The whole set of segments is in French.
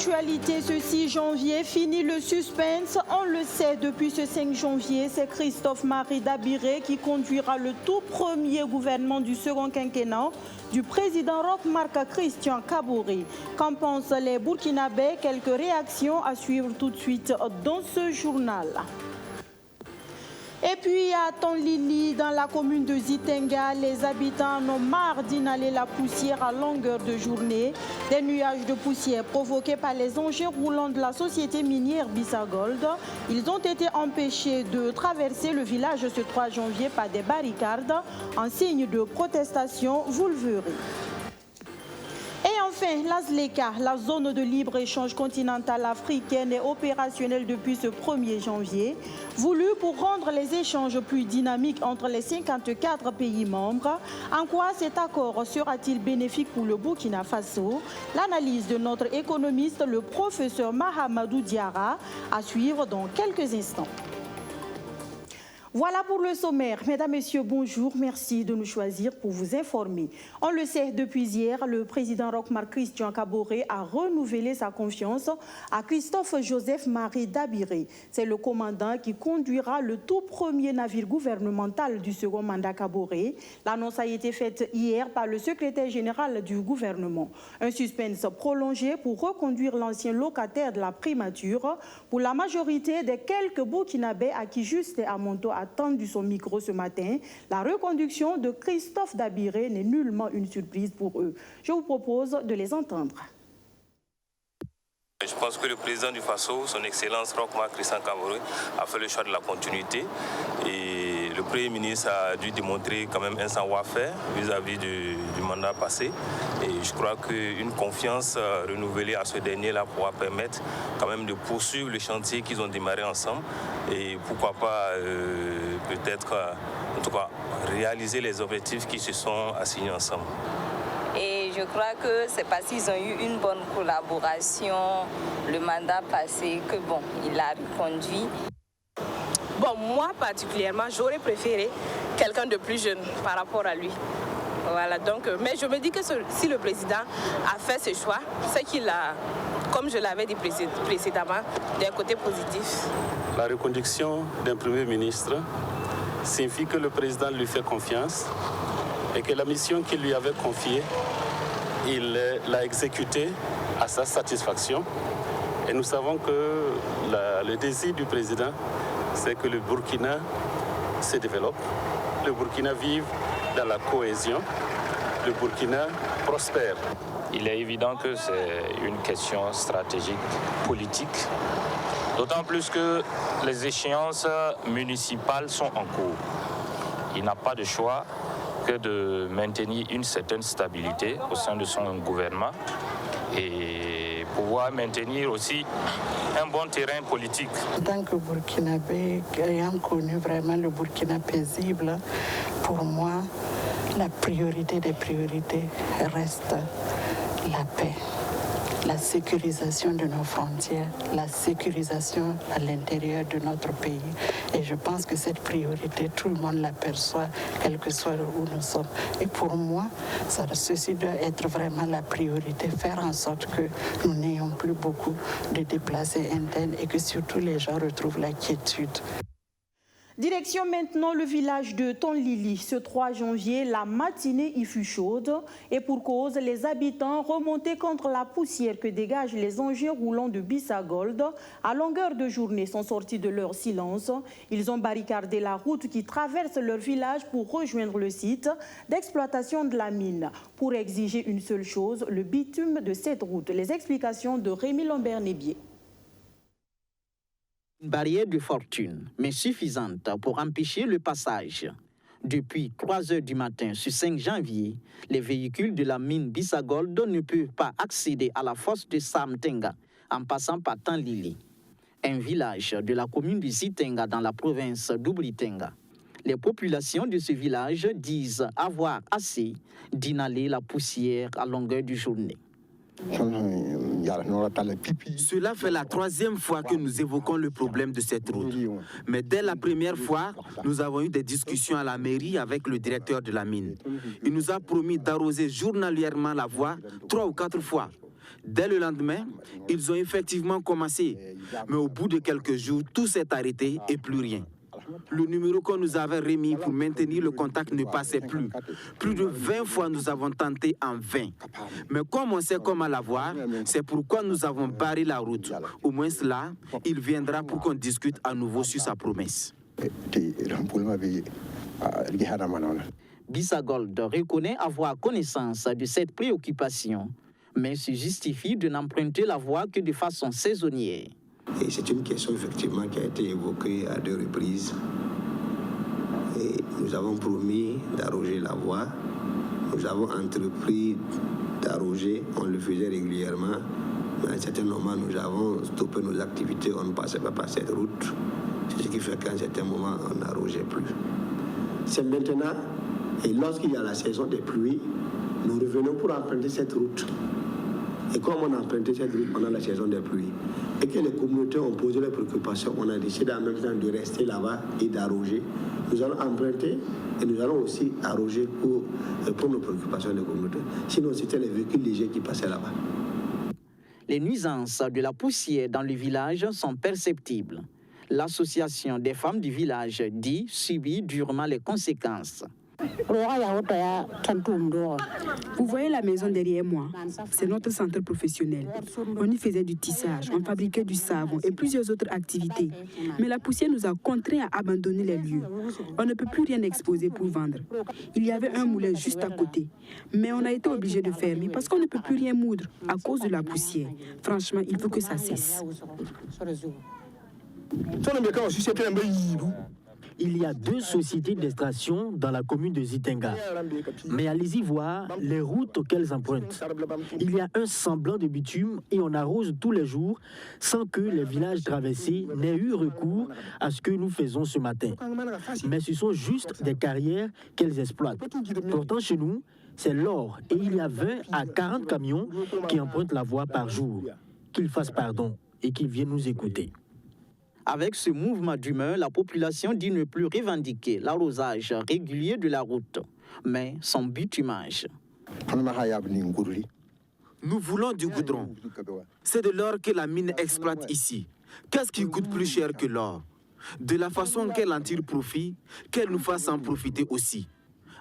l'actualité ce 6 janvier, fini le suspense. On le sait, depuis ce 5 janvier, c'est Christophe-Marie Dabiré qui conduira le tout premier gouvernement du second quinquennat du président Roch-Marc Christian Kaboré. Qu'en pensent les Burkinabés? Quelques réactions à suivre tout de suite dans ce journal. Et puis à Tonlili, dans la commune de Zitenga, les habitants en ont marre d'inhaler la poussière à longueur de journée. Des nuages de poussière provoqués par les engins roulants de la société minière Bissagold. Ils ont été empêchés de traverser le village ce 3 janvier par des barricades en signe de protestation, vous le verrez. Et enfin, la ZLECA, la zone de libre-échange continentale africaine, est opérationnelle depuis ce 1er janvier, voulue pour rendre les échanges plus dynamiques entre les 54 pays membres. En quoi cet accord sera-t-il bénéfique pour le Burkina Faso? L'analyse de notre économiste, le professeur Mahamadou Diarra, à suivre dans quelques instants. Voilà pour le sommaire. Mesdames, Messieurs, bonjour. Merci de nous choisir pour vous informer. On le sait, depuis hier, le président Roch-Marc Christian Kaboré a renouvelé sa confiance à Christophe-Joseph-Marie Dabiré. C'est le commandant qui conduira le tout premier navire gouvernemental du second mandat Kaboré. L'annonce a été faite hier par le secrétaire général du gouvernement. Un suspense prolongé pour reconduire l'ancien locataire de la primature. Pour la majorité des quelques Burkinabés à qui Juste Amonto a tendu son micro ce matin, la reconduction de Christophe Dabiré n'est nullement une surprise pour eux. Je vous propose de les entendre. Je pense que le président du Faso, son Excellence Roch-Marc Christian Kaboré, a fait le choix de la continuité et le Premier ministre a dû démontrer quand même un savoir-faire vis-à-vis du mandat passé. Et je crois qu'une confiance renouvelée à ce dernier-là pourra permettre quand même de poursuivre le chantier qu'ils ont démarré ensemble et pourquoi pas peut-être en tout cas réaliser les objectifs qui se sont assignés ensemble. Et je crois que c'est parce qu'ils ont eu une bonne collaboration le mandat passé que bon, il a reconduit. Bon, moi particulièrement, j'aurais préféré quelqu'un de plus jeune par rapport à lui. Voilà, donc, mais je me dis que si le président a fait ce choix, c'est qu'il a, comme je l'avais dit précédemment, d'un côté positif. La reconduction d'un Premier ministre signifie que le président lui fait confiance et que la mission qu'il lui avait confiée, il l'a exécutée à sa satisfaction. Et nous savons que le désir du président, c'est que le Burkina se développe, le Burkina vive dans la cohésion, le Burkina prospère. Il est évident que c'est une question stratégique, politique, d'autant plus que les échéances municipales sont en cours. Il n'a pas de choix que de maintenir une certaine stabilité au sein de son gouvernement et pouvoir maintenir aussi un bon terrain politique. En tant que Burkinabé, ayant connu vraiment le Burkina paisible, pour moi, la priorité des priorités reste la paix, la sécurisation de nos frontières, la sécurisation à l'intérieur de notre pays. Et je pense que cette priorité, tout le monde l'aperçoit, quel que soit où nous sommes. Et pour moi, ceci doit être vraiment la priorité, faire en sorte que nous n'ayons plus beaucoup de déplacés internes et que surtout les gens retrouvent la quiétude. Direction maintenant le village de Tonlili. Ce 3 janvier, la matinée y fut chaude et pour cause, les habitants remontés contre la poussière que dégagent les engins roulants de Bissagold à longueur de journée sont sortis de leur silence. Ils ont barricadé la route qui traverse leur village pour rejoindre le site d'exploitation de la mine pour exiger une seule chose, le bitume de cette route. Les explications de Rémi Lambert-Nébier. Une barrière de fortune, mais suffisante pour empêcher le passage. Depuis 3 heures du matin, ce 5 janvier, les véhicules de la mine Bissagold ne peuvent pas accéder à la fosse de Samtenga en passant par Tonlili, un village de la commune de Zitenga dans la province d'Oubritenga. Les populations de ce village disent avoir assez d'inhaler la poussière à longueur de journée. Cela fait la 3e fois que nous évoquons le problème de cette route. Mais dès la première fois, nous avons eu des discussions à la mairie avec le directeur de la mine. Il nous a promis d'arroser journalièrement la voie 3 ou 4 fois. Dès le lendemain, ils ont effectivement commencé. Mais au bout de quelques jours, tout s'est arrêté et plus rien. Le numéro qu'on nous avait remis pour maintenir le contact ne passait plus. Plus de 20 fois, nous avons tenté en vain. Mais comme on sait comment l'avoir, c'est pourquoi nous avons barré la route. Au moins là, il viendra pour qu'on discute à nouveau sur sa promesse. Bisagold reconnaît avoir connaissance de cette préoccupation, mais se justifie de n'emprunter la voie que de façon saisonnière. Et c'est une question effectivement qui a été évoquée à 2 reprises. Et nous avons promis d'arroger la voie. Nous avons entrepris d'arroger, on le faisait régulièrement. Mais à un certain moment, nous avons stoppé nos activités, on ne passait pas par cette route. C'est ce qui fait qu'à un certain moment, on n'arrogeait plus. C'est maintenant, et lorsqu'il y a la saison des pluies, nous revenons pour emprunter cette route. Et comme on a emprunté cette route pendant la saison des pluies, et que les communautés ont posé leurs préoccupations, on a décidé en même temps de rester là-bas et d'arroger. Nous allons emprunter et nous allons aussi arroger pour nos préoccupations des communautés. Sinon, c'était les véhicules légers qui passaient là-bas. Les nuisances de la poussière dans le village sont perceptibles. L'association des femmes du village dit subit durement les conséquences. Vous voyez la maison derrière moi, c'est notre centre professionnel. On y faisait du tissage, on fabriquait du savon et plusieurs autres activités. Mais la poussière nous a contraints à abandonner les lieux. On ne peut plus rien exposer pour vendre. Il y avait un moulin juste à côté. Mais on a été obligé de fermer parce qu'on ne peut plus rien moudre à cause de la poussière. Franchement, il faut que ça cesse. Il y a 2 sociétés d'extraction dans la commune de Zitenga. Mais allez-y voir les routes qu'elles empruntent. Il y a un semblant de bitume et on arrose tous les jours sans que les villages traversés n'aient eu recours à ce que nous faisons ce matin. Mais ce sont juste des carrières qu'elles exploitent. Pourtant, chez nous, c'est l'or et il y a 20 à 40 camions qui empruntent la voie par jour. Qu'ils fassent pardon et qu'ils viennent nous écouter. Avec ce mouvement d'humeur, la population dit ne plus revendiquer l'arrosage régulier de la route, mais son bitumage. Nous voulons du goudron. C'est de l'or que la mine exploite ici. Qu'est-ce qui coûte plus cher que l'or? De la façon qu'elle en tire profit, qu'elle nous fasse en profiter aussi.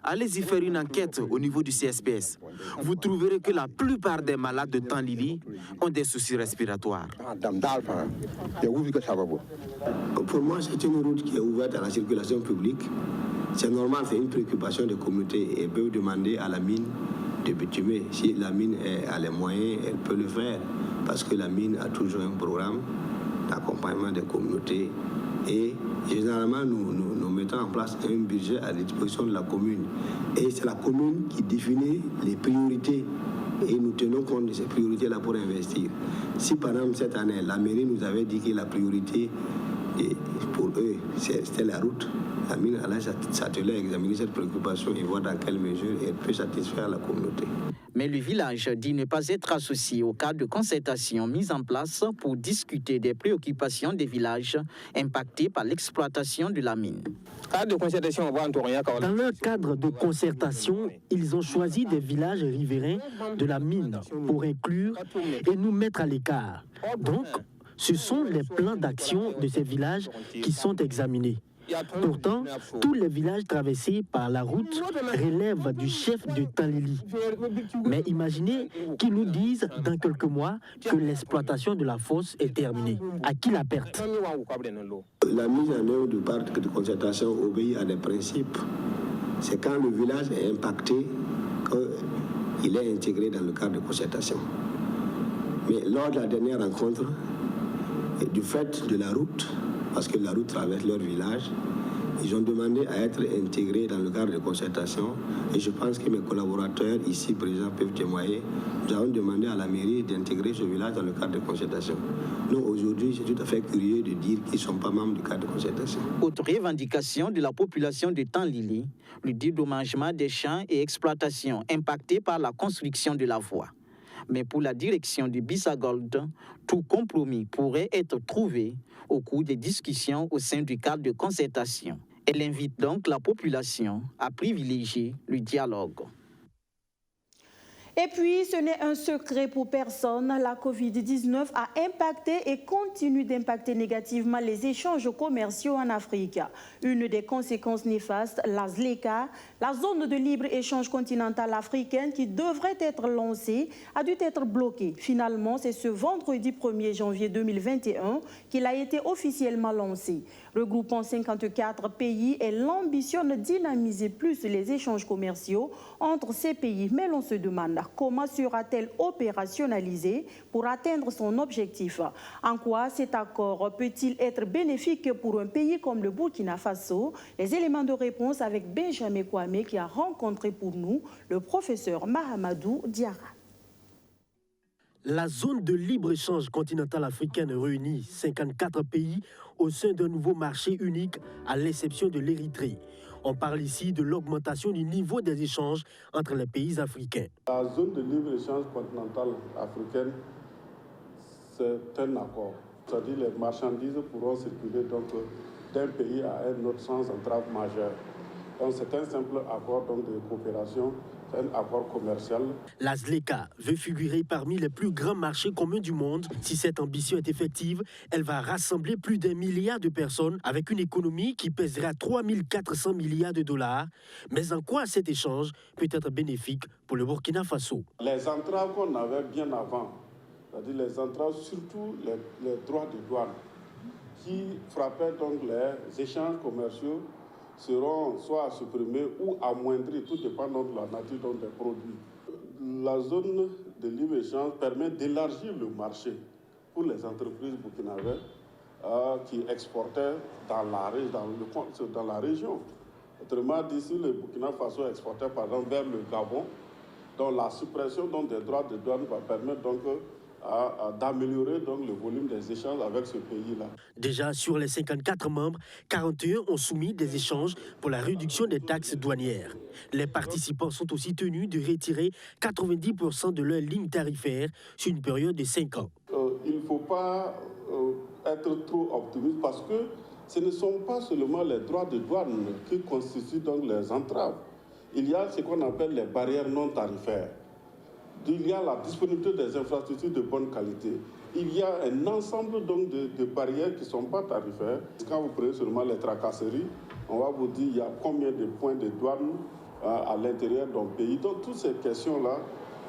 Allez-y faire une enquête au niveau du CSPS. Vous trouverez que la plupart des malades de Tanlili ont des soucis respiratoires. Pour moi, c'est une route qui est ouverte à la circulation publique. C'est normal, c'est une préoccupation des communautés et peuvent demander à la mine de bitumer. Si la mine a les moyens, elle peut le faire parce que la mine a toujours un programme d'accompagnement des communautés. Et généralement, nous mettons en place un budget à la disposition de la commune. Et c'est la commune qui définit les priorités. Et nous tenons compte de ces priorités-là pour investir. Si par exemple cette année, la mairie nous avait dit que la priorité pour eux, c'était la route, la mine allait s'atteler à examiner cette préoccupation et voir dans quelle mesure elle peut satisfaire la communauté. Mais le village dit ne pas être associé au cadre de concertation mis en place pour discuter des préoccupations des villages impactés par l'exploitation de la mine. Dans leur cadre de concertation, ils ont choisi des villages riverains de la mine pour inclure et nous mettre à l'écart. Donc, ce sont les plans d'action de ces villages qui sont examinés. Pourtant, tous les villages traversés par la route relèvent du chef de Tanlili. Mais imaginez qu'ils nous disent dans quelques mois que l'exploitation de la fosse est terminée. À qui la perte? La mise en œuvre du parc de concertation obéit à des principes. C'est quand le village est impacté qu'il est intégré dans le cadre de concertation. Mais lors de la dernière rencontre, du fait de la route, parce que la route traverse leur village, ils ont demandé à être intégrés dans le cadre de concertation. Et je pense que mes collaborateurs ici présents peuvent témoigner. Nous avons demandé à la mairie d'intégrer ce village dans le cadre de concertation. Nous, aujourd'hui, c'est tout à fait curieux de dire qu'ils ne sont pas membres du cadre de concertation. Autre revendication de la population de Tanlili, le dédommagement des champs et exploitations impactés par la construction de la voie. Mais pour la direction du Bisagold, tout compromis pourrait être trouvé au cours des discussions au sein du cadre de concertation. Elle invite donc la population à privilégier le dialogue. Et puis, ce n'est un secret pour personne, la Covid-19 a impacté et continue d'impacter négativement les échanges commerciaux en Afrique. Une des conséquences néfastes, la ZLECA, la zone de libre-échange continentale africaine qui devrait être lancée, a dû être bloquée. Finalement, c'est ce vendredi 1er janvier 2021 qu'il a été officiellement lancé. Regroupant 54 pays, elle ambitionne dynamiser plus les échanges commerciaux entre ces pays. Mais l'on se demande comment sera-t-elle opérationnalisée pour atteindre son objectif? En quoi cet accord peut-il être bénéfique pour un pays comme le Burkina Faso? Les éléments de réponse avec Benjamin Kwame qui a rencontré pour nous le professeur Mahamadou Diarra. La zone de libre-échange continentale africaine réunit 54 pays au sein d'un nouveau marché unique à l'exception de l'Érythrée. On parle ici de l'augmentation du niveau des échanges entre les pays africains. La zone de libre-échange continentale africaine, c'est un accord. C'est-à-dire les marchandises pourront circuler d'un pays à un autre sans entrave majeure. Donc c'est un simple accord de coopération, c'est un accord commercial. La ZLECA veut figurer parmi les plus grands marchés communs du monde. Si cette ambition est effective, elle va rassembler plus d'1 milliard de personnes avec une économie qui pèsera 3 400 milliards de dollars. Mais en quoi cet échange peut être bénéfique pour le Burkina Faso? Les entraves qu'on avait bien avant, c'est-à-dire les entraves, surtout les droits de douane, qui frappaient donc les échanges commerciaux, seront soit supprimés ou amoindris, tout dépendant de la nature des produits. La zone de libre-échange permet d'élargir le marché pour les entreprises burkinabées qui exportaient dans la région. Autrement dit, si le Burkina Faso exportait par exemple vers le Gabon, donc la suppression des droits de douane va permettre d'améliorer le volume des échanges avec ce pays-là. Déjà, sur les 54 membres, 41 ont soumis des échanges pour la réduction des taxes douanières. Les participants sont aussi tenus de retirer 90% de leurs lignes tarifaires sur une période de 5 ans. Il ne faut pas être trop optimiste parce que ce ne sont pas seulement les droits de douane qui constituent donc les entraves. Il y a ce qu'on appelle les barrières non tarifaires. Il y a la disponibilité des infrastructures de bonne qualité. Il y a un ensemble donc de barrières qui ne sont pas tarifaires. Quand vous prenez seulement les tracasseries, on va vous dire il y a combien de points de douane à l'intérieur d'un pays. Donc toutes ces questions-là,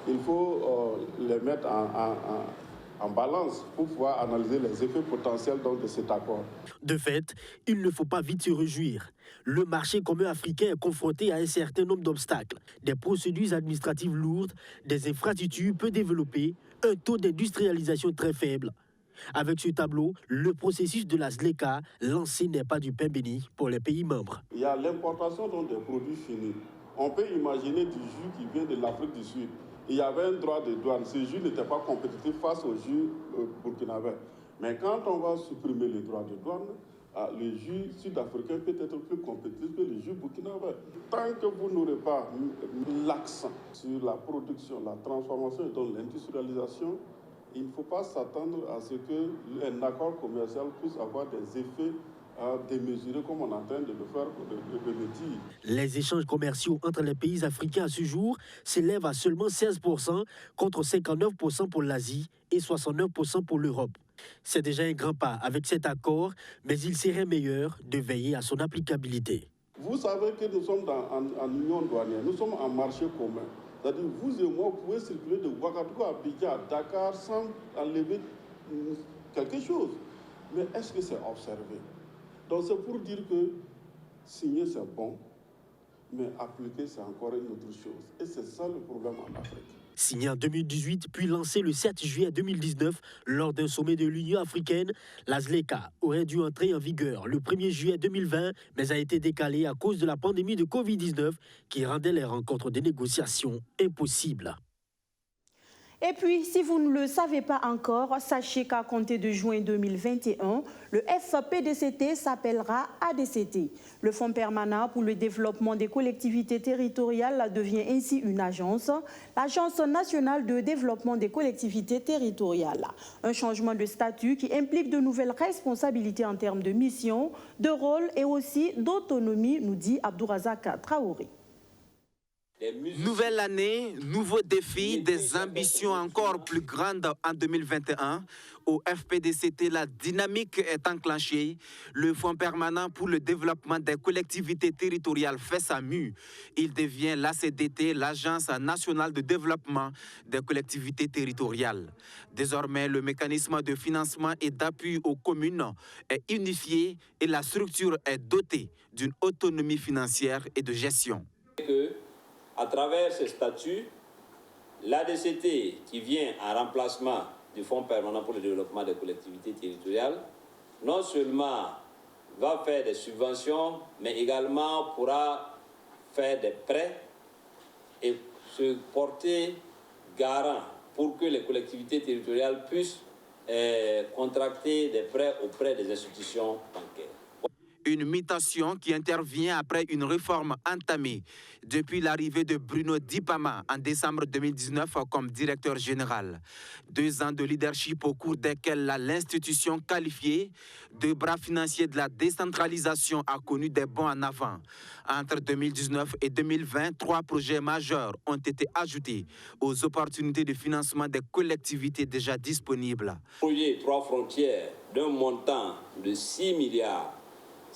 il faut les mettre en balance pour pouvoir analyser les effets potentiels de cet accord. De fait, il ne faut pas vite se réjouir. Le marché commun africain est confronté à un certain nombre d'obstacles, des procédures administratives lourdes, des infrastructures peu développées, un taux d'industrialisation très faible. Avec ce tableau, le processus de la ZLECA lancé n'est pas du pain béni pour les pays membres. Il y a l'importation des produits finis. On peut imaginer du jus qui vient de l'Afrique du Sud. Il y avait un droit de douane. Ce jus n'était pas compétitif face au jus burkinabé. Mais quand on va supprimer les droits de douane, le jus sud-africain peut être plus compétitif que le jus burkinabé. Tant que vous n'aurez pas mis l'accent sur la production, la transformation et l'industrialisation, il ne faut pas s'attendre à ce qu'un accord commercial puisse avoir des effets démesurés comme on est en train de le faire, de le dire. Les échanges commerciaux entre les pays africains à ce jour s'élèvent à seulement 16% contre 59% pour l'Asie et 69% pour l'Europe. C'est déjà un grand pas avec cet accord, mais il serait meilleur de veiller à son applicabilité. Vous savez que nous sommes en union douanière, nous sommes en marché commun. C'est-à-dire vous et moi, vous pouvez circuler de Ouagadougou à Abidjan, à Dakar sans enlever quelque chose. Mais est-ce que c'est observé? Donc c'est pour dire que signer c'est bon, mais appliquer c'est encore une autre chose. Et c'est ça le problème en Afrique. Signé en 2018 puis lancé le 7 juillet 2019 lors d'un sommet de l'Union africaine, la ZLECA aurait dû entrer en vigueur le 1er juillet 2020, mais a été décalée à cause de la pandémie de Covid-19 qui rendait les rencontres de négociation impossibles. Et puis, si vous ne le savez pas encore, sachez qu'à compter de juin 2021, le FPDCT s'appellera ADCT. Le Fonds permanent pour le développement des collectivités territoriales devient ainsi une agence, l'Agence nationale de développement des collectivités territoriales. Un changement de statut qui implique de nouvelles responsabilités en termes de mission, de rôle et aussi d'autonomie, nous dit Abdourazak Traoré. Nouvelle année, nouveaux défis, des ambitions encore plus grandes en 2021. Au FPDCT, la dynamique est enclenchée. Le Fonds permanent pour le développement des collectivités territoriales fait sa mue. Il devient l'ACDT, l'Agence nationale de développement des collectivités territoriales. Désormais, le mécanisme de financement et d'appui aux communes est unifié et la structure est dotée d'une autonomie financière et de gestion. À travers ce statut, l'ADCT, qui vient en remplacement du Fonds permanent pour le développement des collectivités territoriales, non seulement va faire des subventions, mais également pourra faire des prêts et se porter garant pour que les collectivités territoriales puissent contracter des prêts auprès des institutions bancaires. Une mutation qui intervient après une réforme entamée depuis l'arrivée de Bruno Dipama en décembre 2019 comme directeur général. 2 ans de leadership au cours desquels l'institution qualifiée de bras financier de la décentralisation a connu des bonds en avant. Entre 2019 et 2020, 3 projets majeurs ont été ajoutés aux opportunités de financement des collectivités déjà disponibles. Projet 3 frontières d'un montant de 6 milliards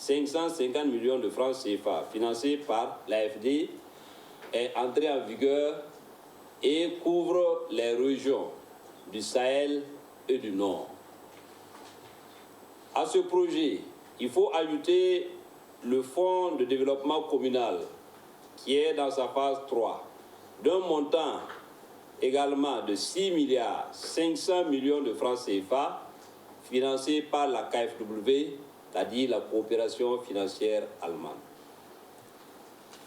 550 millions de francs CFA financé par l'AFD est entré en vigueur et couvre les régions du Sahel et du Nord. À ce projet, il faut ajouter le Fonds de développement communal qui est dans sa phase 3 d'un montant également de 6 milliards 500 millions de francs CFA financé par la KfW, c'est-à-dire la coopération financière allemande.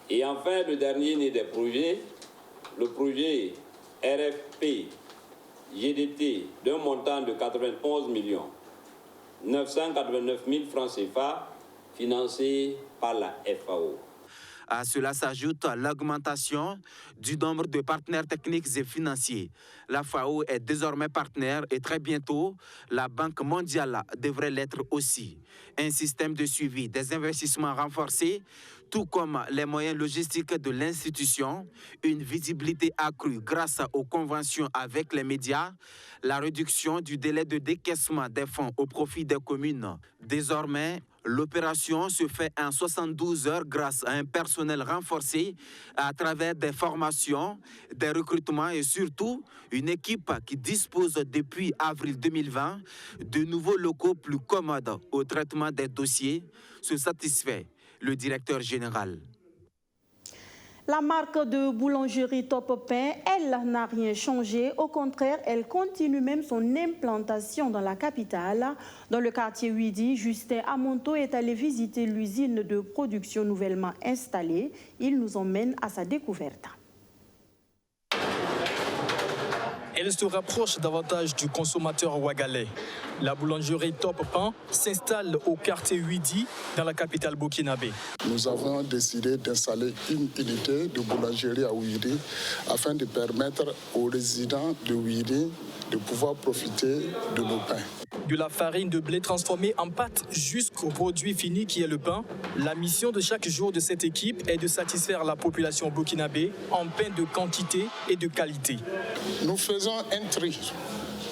Et enfin, le dernier né des projets, le projet RFP GDT d'un montant de 91 989 000 francs CFA financé par la FAO. À cela s'ajoute l'augmentation du nombre de partenaires techniques et financiers. La FAO est désormais partenaire et très bientôt, la Banque mondiale devrait l'être aussi. Un système de suivi des investissements renforcé, tout comme les moyens logistiques de l'institution, une visibilité accrue grâce aux conventions avec les médias, la réduction du délai de décaissement des fonds au profit des communes. Désormais, l'opération se fait en 72 heures grâce à un personnel renforcé à travers des formations, des recrutements et surtout une équipe qui dispose depuis avril 2020 de nouveaux locaux plus commodes au traitement des dossiers, se satisfait le directeur général. La marque de boulangerie Top Pain, elle n'a rien changé. Au contraire, elle continue même son implantation dans la capitale. Dans le quartier Ouidi, Justin Amonto est allé visiter l'usine de production nouvellement installée. Il nous emmène à sa découverte. Elle se rapproche davantage du consommateur ouagalais. La boulangerie Top Pain s'installe au quartier Ouidi, dans la capitale burkinabé. Nous avons décidé d'installer une unité de boulangerie à Ouidi afin de permettre aux résidents de Ouidi de pouvoir profiter de nos pains. De la farine de blé transformée en pâte jusqu'au produit fini qui est le pain, la mission de chaque jour de cette équipe est de satisfaire la population burkinabé en pain de quantité et de qualité. Nous faisons un tri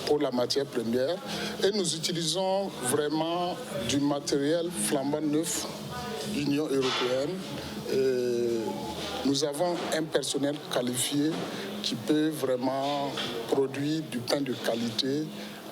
pour la matière première et nous utilisons vraiment du matériel flambant neuf, Union européenne. Et nous avons un personnel qualifié qui peut vraiment produire du pain de qualité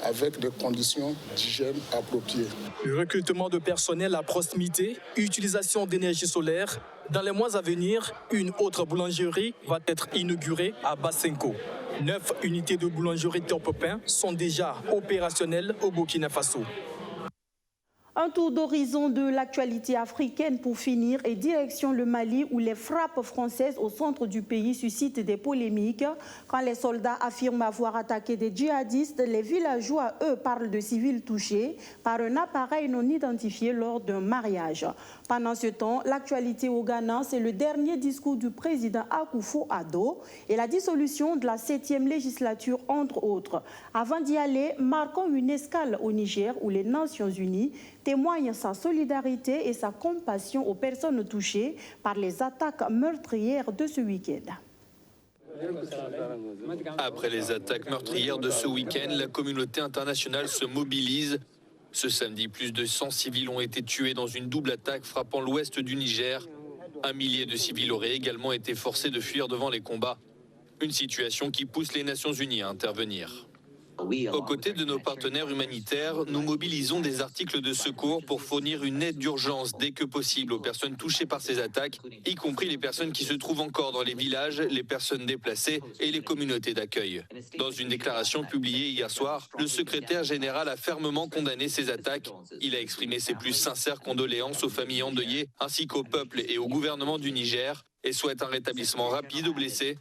avec des conditions d'hygiène appropriées. Le recrutement de personnel à proximité, utilisation d'énergie solaire. Dans les mois à venir, une autre boulangerie va être inaugurée à Basenko. 9 unités de boulangerie Top Pain sont déjà opérationnelles au Burkina Faso. Un tour d'horizon de l'actualité africaine pour finir et direction le Mali où les frappes françaises au centre du pays suscitent des polémiques. Quand les soldats affirment avoir attaqué des djihadistes, les villageois, eux, parlent de civils touchés par un appareil non identifié lors d'un mariage. Pendant ce temps, l'actualité au Ghana, c'est le dernier discours du président Akufo-Addo et la dissolution de la 7e législature, entre autres. Avant d'y aller, marquons une escale au Niger où les Nations Unies témoigne sa solidarité et sa compassion aux personnes touchées par les attaques meurtrières de ce week-end. Après les attaques meurtrières de ce week-end, la communauté internationale se mobilise. Ce samedi, plus de 100 civils ont été tués dans une double attaque frappant l'ouest du Niger. 1 millier de civils auraient également été forcés de fuir devant les combats. Une situation qui pousse les Nations Unies à intervenir. Aux côtés de nos partenaires humanitaires, nous mobilisons des articles de secours pour fournir une aide d'urgence dès que possible aux personnes touchées par ces attaques, y compris les personnes qui se trouvent encore dans les villages, les personnes déplacées et les communautés d'accueil. Dans une déclaration publiée hier soir, le secrétaire général a fermement condamné ces attaques. Il a exprimé ses plus sincères condoléances aux familles endeuillées ainsi qu'au peuple et au gouvernement du Niger, et souhaite un rétablissement rapide aux blessés.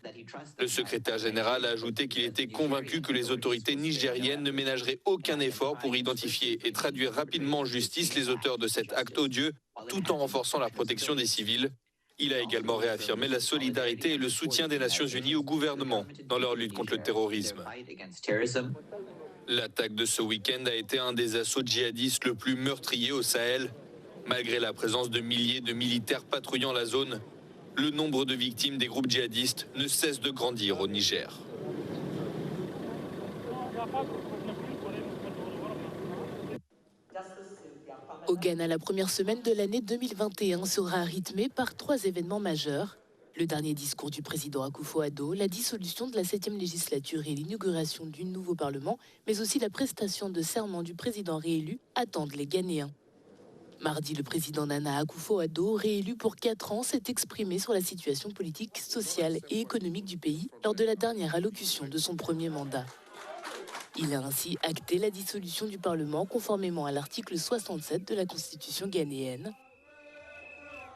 Le secrétaire général a ajouté qu'il était convaincu que les autorités nigériennes ne ménageraient aucun effort pour identifier et traduire rapidement en justice les auteurs de cet acte odieux, tout en renforçant la protection des civils. Il a également réaffirmé la solidarité et le soutien des Nations Unies au gouvernement dans leur lutte contre le terrorisme. L'attaque de ce week-end a été un des assauts djihadistes le plus meurtrier au Sahel. Malgré la présence de milliers de militaires patrouillant la zone, le nombre de victimes des groupes djihadistes ne cesse de grandir au Niger. Au Ghana, la première semaine de l'année 2021 sera rythmée par 3 événements majeurs. Le dernier discours du président Akufo-Addo, la dissolution de la 7e législature et l'inauguration du nouveau Parlement, mais aussi la prestation de serment du président réélu, attendent les Ghanéens. Mardi, le président Nana Akufo-Addo, réélu pour 4 ans, s'est exprimé sur la situation politique, sociale et économique du pays lors de la dernière allocution de son premier mandat. Il a ainsi acté la dissolution du Parlement conformément à l'article 67 de la Constitution ghanéenne.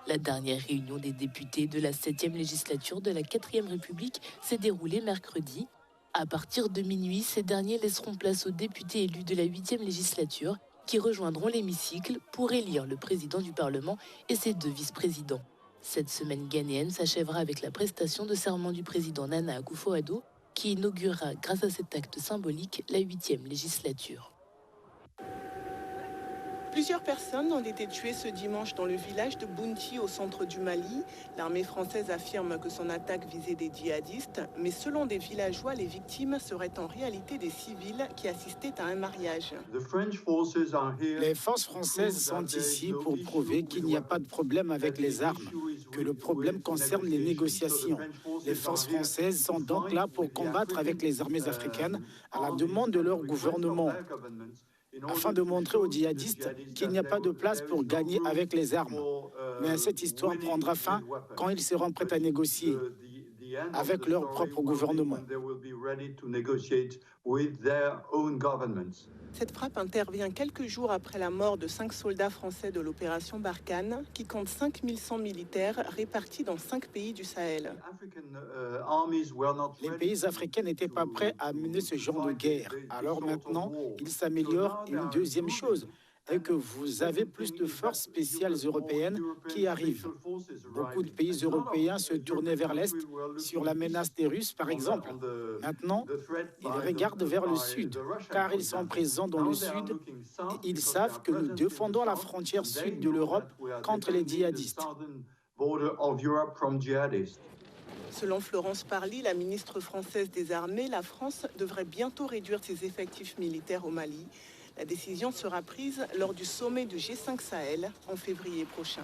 La dernière réunion des députés de la 7e législature de la 4e République s'est déroulée mercredi. À partir de minuit, ces derniers laisseront place aux députés élus de la 8e législature qui rejoindront l'hémicycle pour élire le président du Parlement et ses 2 vice-présidents. Cette semaine ghanéenne s'achèvera avec la prestation de serment du président Nana Akufo-Addo, qui inaugurera, grâce à cet acte symbolique, la 8e législature. Plusieurs personnes ont été tuées ce dimanche dans le village de Bounti au centre du Mali. L'armée française affirme que son attaque visait des djihadistes, mais selon des villageois, les victimes seraient en réalité des civils qui assistaient à un mariage. Les forces françaises sont ici pour prouver qu'il n'y a pas de problème avec les armes, que le problème concerne les négociations. Les forces françaises sont donc là pour combattre avec les armées africaines à la demande de leur gouvernement, afin de montrer aux djihadistes qu'il n'y a pas de place pour gagner avec les armes. Mais cette histoire prendra fin quand ils seront prêts à négocier avec leur propre gouvernement. Cette frappe intervient quelques jours après la mort de 5 soldats français de l'opération Barkhane, qui compte 5100 militaires répartis dans 5 pays du Sahel. Les pays africains n'étaient pas prêts à mener ce genre de guerre. Alors maintenant, il s'améliore. Une deuxième chose est que vous avez plus de forces spéciales européennes qui arrivent. Beaucoup de pays européens se tournaient vers l'Est sur la menace des Russes, par exemple. Maintenant, ils regardent vers le Sud, car ils sont présents dans le Sud et ils savent que nous défendons la frontière sud de l'Europe contre les djihadistes. Selon Florence Parly, la ministre française des Armées, la France devrait bientôt réduire ses effectifs militaires au Mali. La décision sera prise lors du sommet du G5 Sahel en février prochain.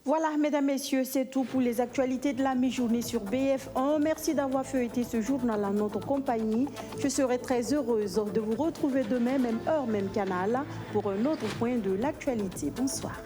Voilà, mesdames, messieurs, c'est tout pour les actualités de la mi-journée sur BF1. Merci d'avoir feuilleté ce journal en notre compagnie. Je serai très heureuse de vous retrouver demain, même heure, même canal, pour un autre point de l'actualité. Bonsoir.